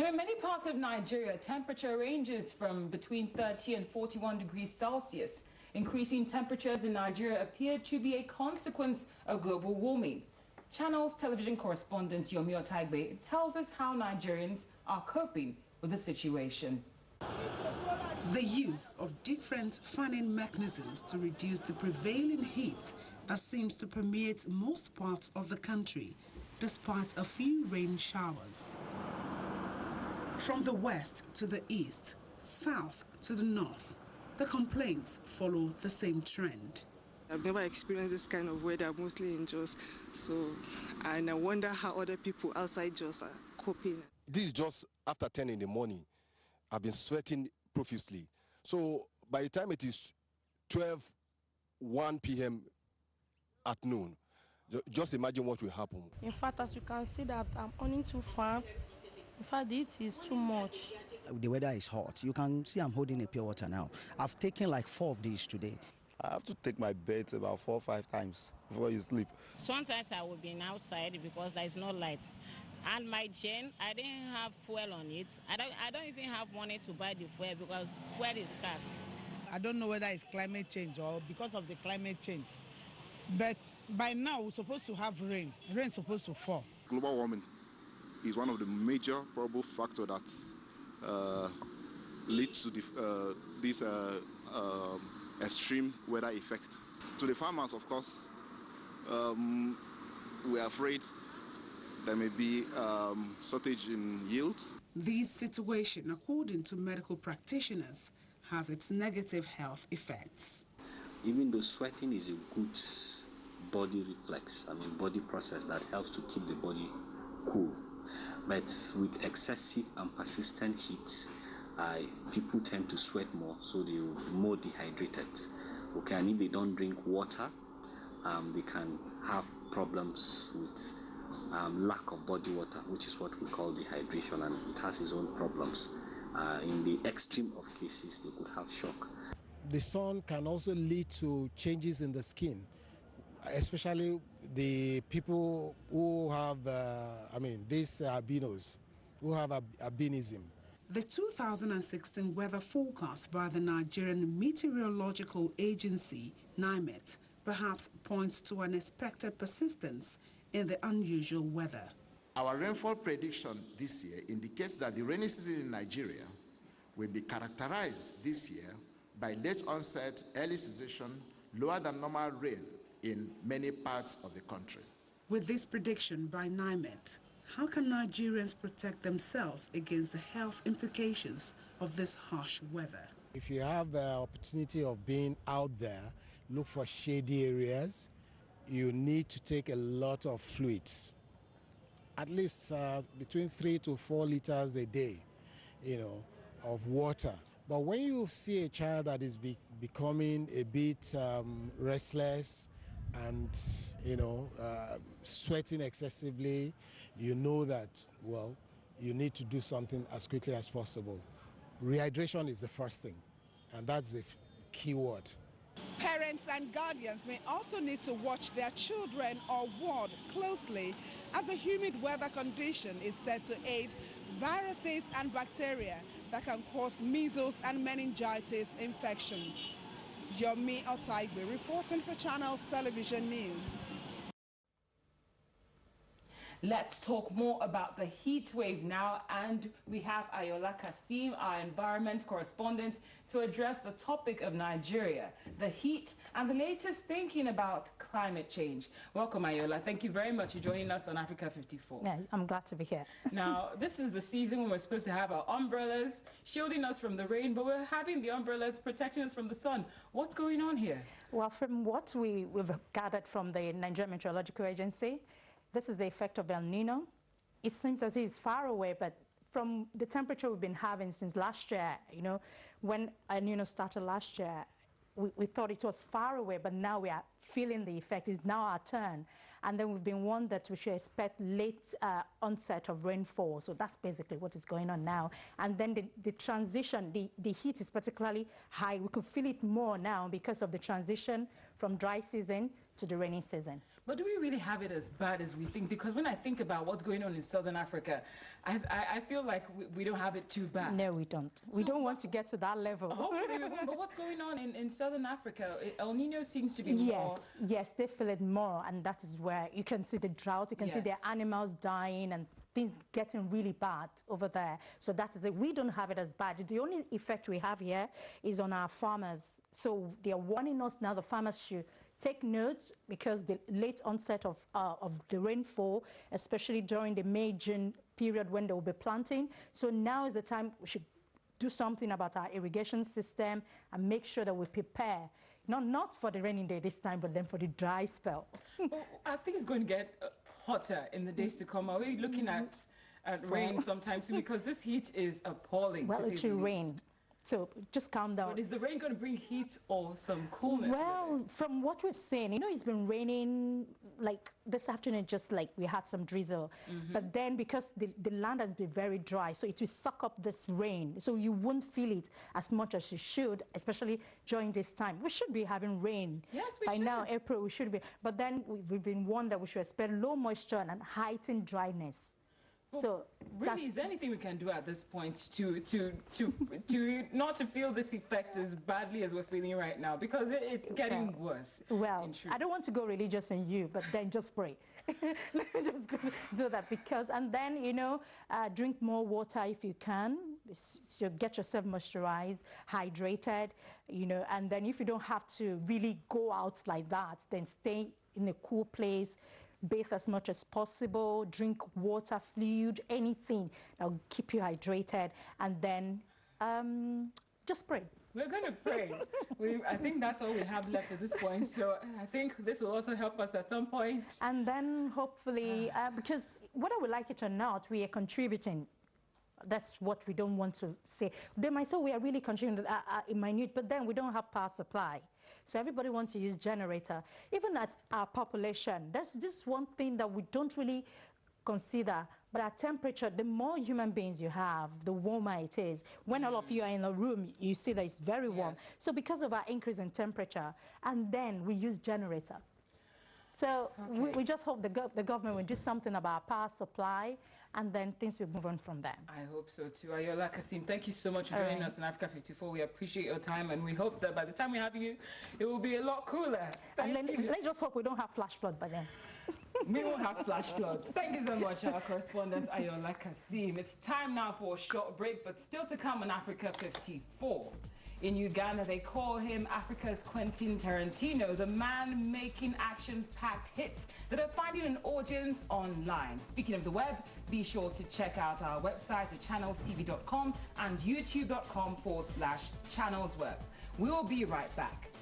in many parts of Nigeria, temperature ranges from between 30 and 41 degrees Celsius. Increasing temperatures in Nigeria appear to be a consequence of global warming. Channels television correspondent Yomi Otaigbe tells us how Nigerians are coping with the situation. The use of different fanning mechanisms to reduce the prevailing heat that seems to permeate most parts of the country, despite a few rain showers. From the west to the east, south to the north, the complaints follow the same trend. I've never experienced this kind of weather, mostly in Jos, and I wonder how other people outside Jos are coping. This is just after 10 in the morning. I've been sweating profusely. So by the time it is 1 p.m. at noon, just imagine what will happen. In fact, as you can see that I'm owning 2 farms. In fact, the heat is too much. The weather is hot. You can see I'm holding a pure water now. I've taken like 4 of these today. I have to take my bed about 4 or 5 times before you sleep. Sometimes I will be outside because there is no light. And my gen, I didn't have fuel on it. I don't even have money to buy the fuel because fuel is scarce. I don't know whether it's climate change or because of the climate change. But by now, we're supposed to have rain. Rain's supposed to fall. Global warming is one of the major probable factors that leads to this extreme weather effect. To the farmers, of course, we are afraid there may be shortage in yield. This situation, according to medical practitioners, has its negative health effects. Even though sweating is a good body reflex, body process that helps to keep the body cool. But with excessive and persistent heat, people tend to sweat more, so they're more dehydrated. Okay, and if they don't drink water, they can have problems with lack of body water, which is what we call dehydration, and it has its own problems. In the extreme of cases, they could have shock. The sun can also lead to changes in the skin, especially the people who have, these albinos, who have albinism. The 2016 weather forecast by the Nigerian Meteorological Agency, NIMET, perhaps points to an expected persistence in the unusual weather. Our rainfall prediction this year indicates that the rainy season in Nigeria will be characterized this year by late onset, early cessation, lower than normal rain in many parts of the country. With this prediction by NIMET, how can Nigerians protect themselves against the health implications of this harsh weather? If you have the opportunity of being out there, look for shady areas. You need to take a lot of fluids, at least between 3 to 4 liters a day, of water. But when you see a child that is becoming a bit restless and, sweating excessively, you know that, well, you need to do something as quickly as possible. Rehydration is the first thing, and that's the key word. Parents and guardians may also need to watch their children or ward closely, as the humid weather condition is said to aid viruses and bacteria that can cause measles and meningitis infections. Yomi Otaigbe reporting for Channels Television News. Let's talk more about the heat wave now, and we have Ayola Kasim, our environment correspondent, to address the topic of Nigeria, the heat, and the latest thinking about climate change. Welcome, Ayola. Thank you very much for joining us on Africa 54. Yeah, I'm glad to be here. Now, this is the season when we're supposed to have our umbrellas shielding us from the rain, but we're having the umbrellas protecting us from the sun. What's going on here? Well, from what we've gathered from the Nigerian Meteorological Agency, this is the effect of El Nino. It seems as if it's far away, but from the temperature we've been having since last year, when El Nino started last year, we thought it was far away, but now we are feeling the effect. It's now our turn. And then we've been warned that we should expect late onset of rainfall. So that's basically what is going on now. And then the transition, the heat is particularly high. We can feel it more now because of the transition from dry season to the rainy season. But do we really have it as bad as we think? Because when I think about what's going on in Southern Africa, I feel like we don't have it too bad. No, we don't. We don't want to get to that level. Hopefully we won't. But what's going on in Southern Africa? El Nino seems to be more... Yes, they feel it more, and that is where you can see the drought, you can see their animals dying and things getting really bad over there. So that is it. We don't have it as bad. The only effect we have here is on our farmers. So they are warning us now, the farmers should take note, because the late onset of the rainfall, especially during the May-June period when they will be planting. So now is the time we should do something about our irrigation system and make sure that we prepare, not for the rainy day this time, but then for the dry spell. Well, I think it's going to get hotter in the days to come. Are we looking at rain sometime soon? Because this heat is appalling. Well, it will rain. So just calm down. But is the rain going to bring heat or some coolness? Well, from what we've seen, it's been raining like this afternoon, just like we had some drizzle. But then because the land has been very dry, so it will suck up this rain. So you won't feel it as much as you should, especially during this time. We should be having rain. Yes, we should. By now, April, we should be. But then we've been warned that we should expect low moisture and heightened dryness. Well, so really, is there anything we can do at this point to not to feel this effect as badly as we're feeling right now? Because it's getting worse. Well, I don't want to go religious on you, but then just pray. Just do that, because, and then, drink more water if you can. So get yourself moisturized, hydrated, and then if you don't have to really go out like that, then stay in a cool place. Bathe as much as possible, drink water, fluid, anything that will keep you hydrated, and then just pray. We're going to pray. I think that's all we have left at this point, so I think this will also help us at some point. And then hopefully, because whether we like it or not, we are contributing. That's what we don't want to say. They might say we are really contributing in minute, but then we don't have power supply. So everybody wants to use generator. Even at our population, that's just one thing that we don't really consider. But at temperature, the more human beings you have, the warmer it is. When all of you are in a room, you see that it's very warm. So because of our increase in temperature, and then we use generator. So we just hope the government will do something about power supply, and then things will move on from there. I hope so too. Ayola Kassim, thank you so much for joining us in Africa 54. We appreciate your time, and we hope that by the time we have you, it will be a lot cooler. Let's just hope we don't have flash flood by then. We won't have flash floods. Thank you so much, our correspondent Ayola Kassim. It's time now for a short break, but still to come on Africa 54. In Uganda, they call him Africa's Quentin Tarantino, the man making action-packed hits that are finding an audience online. Speaking of the web, be sure to check out our website at channelstv.com and youtube.com/channelsweb. We'll be right back.